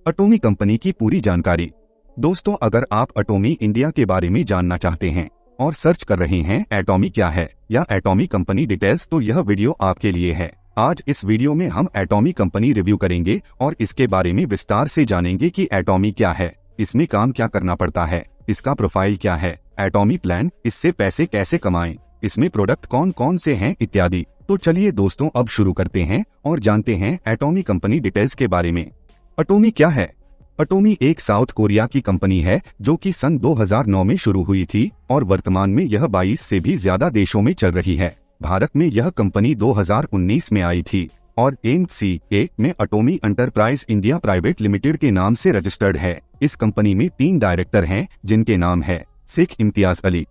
अटोमी company की पूरी जानकारी। दोस्तों, अगर आप अटोमी इंडिया के बारे में जानना चाहते हैं और सर्च कर रहे हैं एटॉमी क्या है या एटॉमी कंपनी डिटेल्स, तो यह वीडियो आपके लिए है। आज इस वीडियो में हम एटॉमी कंपनी रिव्यू करेंगे और इसके बारे में विस्तार से जानेंगे कि एटॉमी क्या है, इसमें काम क्या करना पड़ता है, इसका प्रोफाइल क्या है, एटॉमी प्लान, इससे पैसे कैसे कमाएं, इसमें प्रोडक्ट कौन कौन से हैं इत्यादि। तो चलिए दोस्तों, अब शुरू करते हैं और जानते हैं एटॉमी कंपनी डिटेल्स के बारे में। अटोमी क्या है? अटोमी एक साउथ कोरिया की कंपनी है जो कि सन 2009 में शुरू हुई थी और वर्तमान में यह 22 से भी ज्यादा देशों में चल रही है। भारत में यह कंपनी 2019 में आई थी और NCA में अटोमी एंटरप्राइज इंडिया प्राइवेट लिमिटेड के नाम से रजिस्टर्ड है। इस कंपनी में 3 डायरेक्टर हैं जिनके नाम है शेख इम्तियाज अली,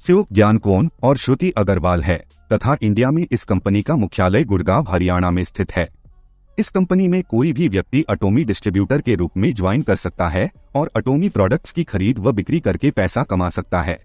शिव ज्ञानकोन और श्रुति अग्रवाल है तथा इंडिया में इस कंपनी का मुख्यालय गुड़गांव हरियाणा में स्थित है। इस कंपनी में कोई भी व्यक्ति अटोमी डिस्ट्रीब्यूटर के रूप में ज्वाइन कर सकता है और अटोमी प्रोडक्ट्स की खरीद व बिक्री करके पैसा कमा सकता है।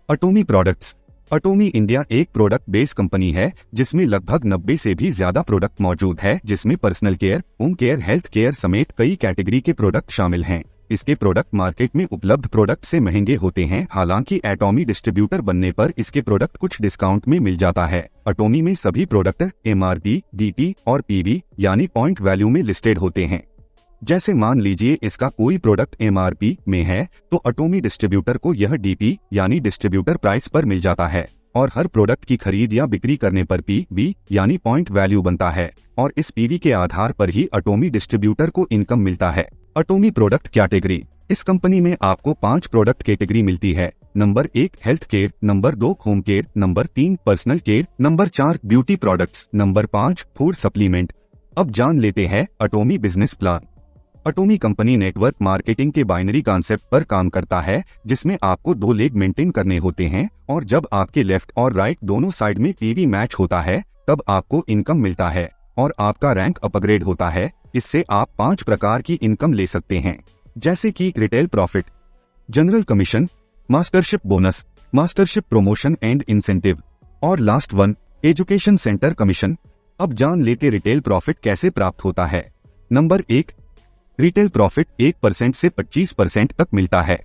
अटोमी प्रोडक्ट्स। अटोमी इंडिया एक प्रोडक्ट बेस्ड कंपनी है जिसमें लगभग 90 से भी ज्यादा प्रोडक्ट मौजूद है, जिसमें personal care, home care, health care समेत कई कैटेगरी के प्रोडक्ट शामिल हैं। इसके प्रोडक्ट मार्केट में उपलब्ध प्रोडक्ट से महंगे होते हैं, हालांकि एटॉमी डिस्ट्रीब्यूटर बनने पर इसके प्रोडक्ट कुछ डिस्काउंट में मिल जाता है। अटोमी में सभी प्रोडक्ट MRP, DP और PV यानी पॉइंट वैल्यू में लिस्टेड होते हैं। जैसे मान लीजिए इसका कोई प्रोडक्ट MRP में है तो अटोमी डिस्ट्रीब्यूटर को यह DP यानी डिस्ट्रीब्यूटर प्राइस पर मिल जाता है और हर प्रोडक्ट की खरीद या बिक्री करने पर PV यानी पॉइंट वैल्यू बनता है और इस PV के आधार पर ही अटोमी डिस्ट्रीब्यूटर को इनकम मिलता है। Atomy product category. इस कंपनी में आपको 5 प्रोडक्ट कैटेगरी मिलती है। Number 1 health care, number 2 home care, number 3 personal care, number 4 beauty products, number 5 food supplement. अब जान लेते हैं Atomy business plan. Atomy company network marketing के बाइनरी कॉन्सेप्ट पर काम करता है जिसमें आपको 2 लेग मेंटेन करने होते हैं और जब आपके लेफ्ट और राइट दोनों साइड में PV मैच होता है तब आपको इनकम मिलता है और आपका रैंक अपग्रेड होता है। इससे आप 5 प्रकार की इनकम ले सकते हैं, जैसे कि retail profit, general commission, mastership bonus, mastership promotion and incentive और last one education centre commission. अब जान लेते रिटेल प्रॉफिट कैसे प्राप्त होता है। नंबर 1 रिटेल प्रॉफिट 1% से 25% तक मिलता है।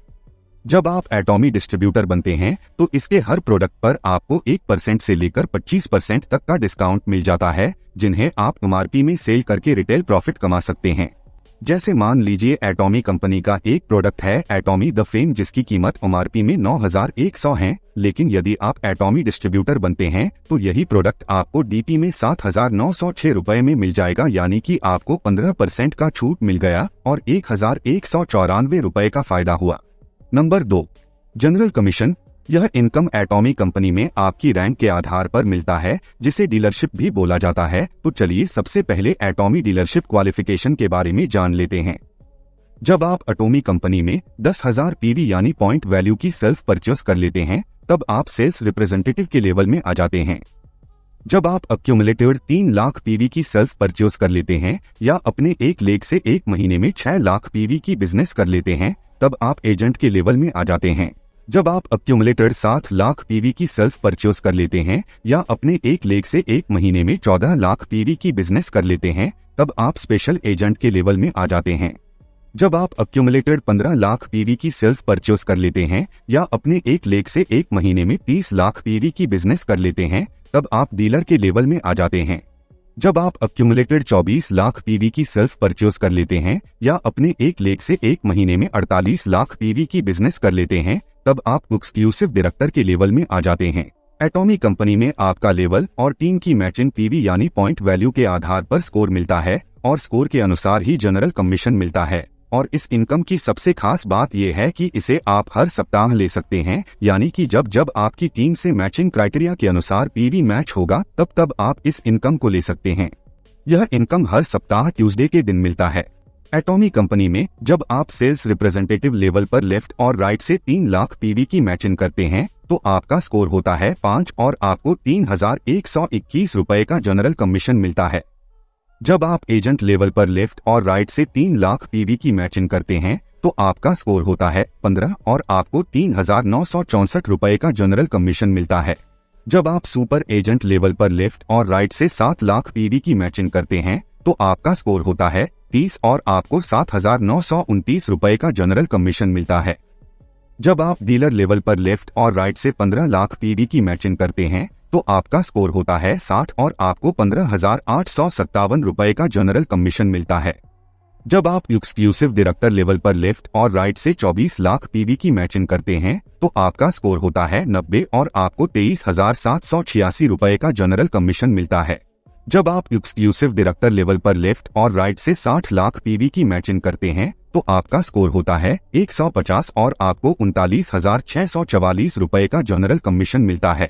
जब आप एटॉमी डिस्ट्रीब्यूटर बनते हैं तो इसके हर प्रोडक्ट पर आपको 1% से लेकर 25% तक का डिस्काउंट मिल जाता है, जिन्हें आप MRP में सेल करके रिटेल प्रॉफिट कमा सकते हैं। जैसे मान लीजिए एटॉमी कंपनी का एक प्रोडक्ट है एटॉमी द फेम, जिसकी कीमत MRP में 9100 है, लेकिन यदि आप एटॉमी डिस्ट्रीब्यूटर बनते हैं तो यही प्रोडक्ट आपको DP में 7906 रुपए में मिल जाएगा, यानी कि आपको 15% का छूट मिल गया और 1194 रुपए का फायदा हुआ। Number 2 general commission. यह इनकम एटॉमी कंपनी में आपकी रैंक के आधार पर मिलता है, जिसे डीलरशिप भी बोला जाता है। तो चलिए सबसे पहले एटॉमी डीलरशिप क्वालिफिकेशन के बारे में जान लेते हैं। जब आप अटोमी कंपनी में 10,000 PV यानी पॉइंट वैल्यू की सेल्फ परचेस कर लेते हैं तब आप सेल्स रिप्रेजेंटेटिव के लेवल में आ जाते हैं। जब आप एक्यूमुलेटेड 3 लाख PV की सेल्फ परचेस कर लेते हैं या अपने एक लेग से एक महीने में 6 लाख PV की बिजनेस कर लेते हैं तब आप एजेंट के लेवल में आ जाते हैं। जब आप एक्यूमुलेटेड 7 लाख PV की सेल्फ परचेस कर लेते हैं या अपने एक लेग से एक महीने में 14 लाख PV की बिजनेस कर लेते हैं तब आप स्पेशल एजेंट के लेवल में आ जाते हैं। जब आप एक्यूमुलेटेड 15 लाख PV की सेल्फ परचेस कर लेते हैं या अपने एक लेग से एक महीने में 30 लाख PV की बिजनेस कर लेते हैं तब आप डीलर के लेवल में आ जाते हैं। जब आप एक्यूमुलेटेड 24 लाख PV की सेल्फ परचेस कर लेते हैं या अपने एक लेग से एक महीने में 48 लाख PV की बिजनेस कर लेते हैं तब आप एक्सक्लूसिव डायरेक्टर के लेवल में आ जाते हैं। एटॉमी कंपनी में आपका लेवल और टीम की मैचिंग PV यानी पॉइंट वैल्यू के आधार पर स्कोर मिलता है और स्कोर के अनुसार ही जनरल कमीशन मिलता है। और इस इनकम की सबसे खास बात यह है कि इसे आप हर सप्ताह ले सकते हैं, यानी कि जब जब आपकी टीम से मैचिंग क्राइटेरिया के अनुसार PV मैच होगा तब तब आप इस इनकम को ले सकते हैं। यह इनकम हर सप्ताह ट्यूसडे के दिन मिलता है। एटॉमी कंपनी में जब आप सेल्स रिप्रेजेंटेटिव लेवल पर लेफ्ट और राइट से 3 लाख PV की मैचिंग करते हैं तो आपका स्कोर होता है 5 और आपको 3121 रुपए का जनरल कमीशन मिलता है। जब आप एजेंट लेवल पर लेफ्ट और राइट से 3 लाख PV की मैचिंग करते हैं तो आपका स्कोर होता है 15 और आपको 3964 रुपए का जनरल कमीशन मिलता है। जब आप सुपर एजेंट लेवल पर लेफ्ट और राइट से 7 लाख PV की मैचिंग करते हैं तो आपका स्कोर होता है 30 और आपको 7,929 रुपए का जनरल कमीशन मिलता है। जब आप डीलर लेवल पर लेफ्ट और राइट से 15 लाख पीवी की मैचिंग करते हैं तो आपका स्कोर होता है 60 और आपको 15,857 रुपए का जनरल कमीशन मिलता है। जब आप एक्सक्लूसिव डायरेक्टर लेवल पर लेफ्ट और राइट से 24 लाख पीवी की मैचिंग करते हैं तो आपका स्कोर होता है 90 और आपको 23,786 रुपए का जनरल कमीशन मिलता है। जब आप एक्सक्लूसिव डायरेक्टर लेवल पर लेफ्ट और राइट से 60 लाख पीवी की मैचिंग करते हैं तो आपका स्कोर होता है 150 और आपको 39,644 रुपए का जनरल कमीशन मिलता है।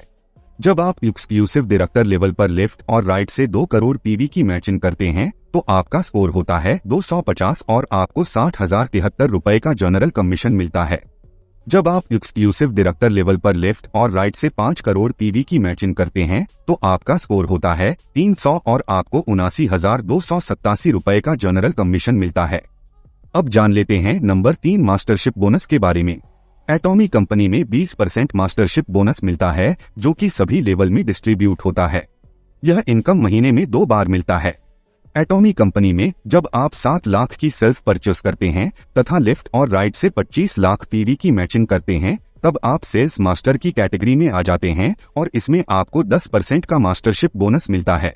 जब आप एक्सक्लूसिव डायरेक्टर लेवल पर लेफ्ट और राइट से 2 करोड़ पीवी की मैचिंग करते हैं तो आपका स्कोर होता है 250 और आपको 60,073 रुपए का जनरल कमीशन मिलता है। जब आप एक्सक्लूसिव डायरेक्टर लेवल पर लेफ्ट और राइट से 5 करोड़ पीवी की मैचिंग करते हैं तो आपका स्कोर होता है 300 और आपको 79,287 रुपए का जनरल कमीशन मिलता है। अब जान लेते हैं नंबर 3 मास्टरशिप बोनस के बारे में। एटॉमी कंपनी में 20% मास्टरशिप बोनस मिलता है जो कि सभी लेवल में डिस्ट्रीब्यूट होता है। यह इनकम महीने में 2 बार मिलता है। एटॉमी कंपनी में जब आप 7 लाख की सेल्फ परचेस करते हैं तथा लेफ्ट और राइट से 25 लाख पीवी की मैचिंग करते हैं तब आप सेल्स मास्टर की कैटेगरी में आ जाते हैं और इसमें आपको 10% का मास्टरशिप बोनस मिलता है।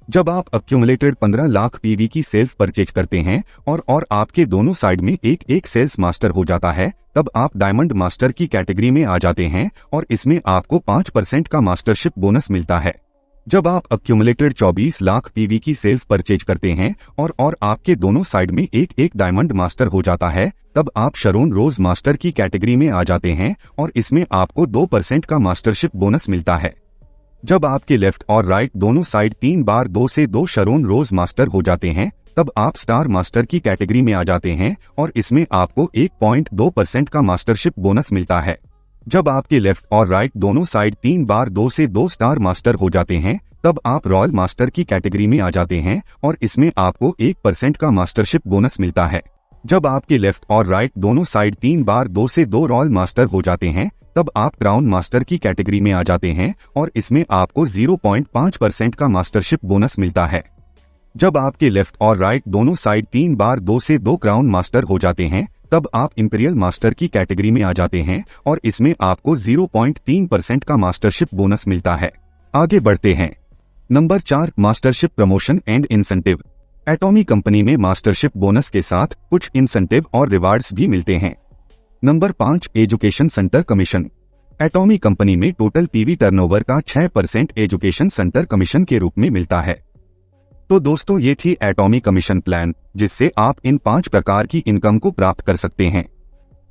जब आप एक्यूमुलेटेड 15 लाख पीवी की सेल्फ परचेज करते हैं और आपके दोनों साइड में एक सेल्स मास्टर हो जाता है तब आप डायमंड मास्टर की कैटेगरी में आ जाते हैं और इसमें आपको 5% का मास्टरशिप बोनस मिलता है। जब आप एक्यूमुलेटेड 24 लाख पीवी की सेल्फ परचेज करते हैं और आपके दोनों साइड में एक डायमंड मास्टर हो जाता है तब आप शरोन रोज मास्टर की कैटेगरी में आ जाते हैं और इसमें आपको 2% का मास्टरशिप बोनस मिलता है। जब आपके लेफ्ट और राइट दोनों साइड 3 बार 2 से 2 शरोन रोज मास्टर हो जाते हैं तब आप स्टार मास्टर की कैटेगरी में आ जाते हैं और इसमें आपको 1.2% का मास्टरशिप बोनस मिलता है। जब आपके लेफ्ट और राइट दोनों साइड 3 बार 2 से 2 स्टार मास्टर हो जाते हैं तब आप रॉयल मास्टर की कैटेगरी में आ जाते हैं और इसमें आपको 1% का मास्टरशिप बोनस मिलता है। जब आपके लेफ्ट और राइट दोनों साइड 3 बार 2 से 2 रॉयल मास्टर हो जाते हैं तब आप क्राउन मास्टर की कैटेगरी में आ जाते हैं और इसमें आपको 0.5% का मास्टरशिप बोनस मिलता है। जब आपके लेफ्ट और राइट दोनों साइड 3 बार 2 से 2 क्राउन मास्टर हो जाते हैं तब आप इंपीरियल मास्टर की कैटेगरी में आ जाते हैं और इसमें आपको 0.3% का मास्टरशिप बोनस मिलता है। आगे बढ़ते हैं। Number 4 mastership promotion and incentive. एटॉमी company में मास्टरशिप बोनस के साथ कुछ इंसेंटिव और रिवार्ड्स भी मिलते हैं। Number 5 education centre commission. एटॉमी company में टोटल पीवी टर्नओवर का 6% एजुकेशन सेंटर कमीशन के रूप में मिलता है। तो दोस्तों ये थी एटॉमी कमीशन प्लान जिससे आप इन 5 प्रकार की इनकम को प्राप्त कर सकते हैं।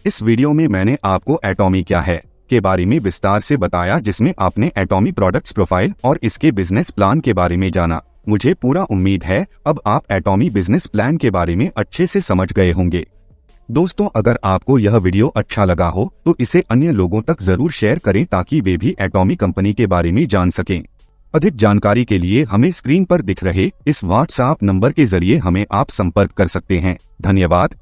इस वीडियो में मैंने आपको एटॉमी क्या है के बारे में विस्तार से बताया जिसमें आपने एटॉमी प्रोडक्ट्स प्रोफाइल और इसके बिजनेस प्लान के बारे में जाना। मुझे पूरा उम्मीद है अब आप एटॉमी बिजनेस प्लान के बारे में अच्छे से समझ गए होंगे। दोस्तों अगर आपको यह वीडियो अच्छा लगा हो तो इसे अन्य लोगों तक जरूर शेयर करें ताकि वे भी एटॉमी कंपनी के बारे में जान सकें। अधिक जानकारी के लिए हमें स्क्रीन पर दिख रहे इस व्हाट्सएप नंबर के जरिए हमें आप संपर्क कर सकते हैं। धन्यवाद।